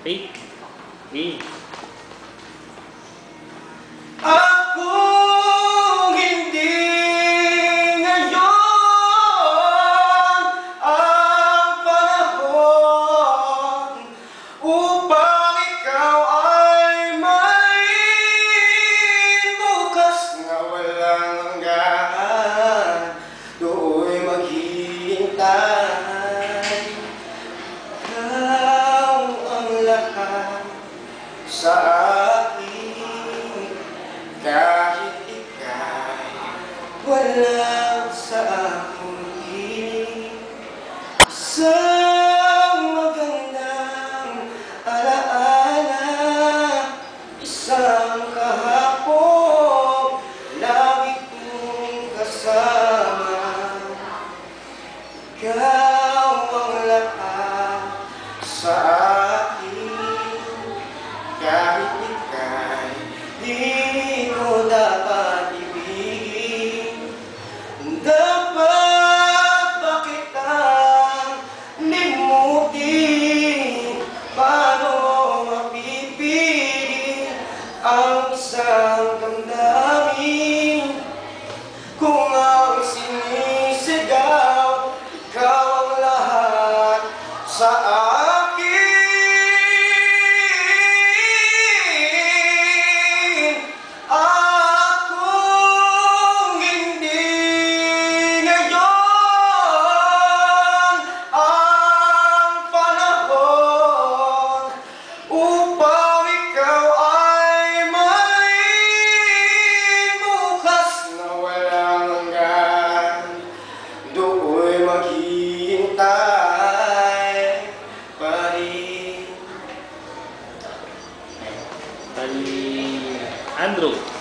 Faith. Okay. Akong hindi ngayon ang panahon upang ikaw ay may bukas na walang hanggan. Do'y maghihintay. Ikaw ang lahat sa akin, kahit ika'y wala sa aking piling. Isang magandang alaala, isang kahapon lagi kong kasama. Ikaw ang lahat sa akin, kahit ika'y di ko dapat ibigin. Dapat ba kitang limutin? Paano mapipigil ang isang damdamin? Kung ang sinisigaw, ikaw ang lahat sa akin. Akong hindi ngayon ang panahon upang ikaw ay may bukas na walang hanggan. Do'y maghihintay pa rin. Kay Andrew.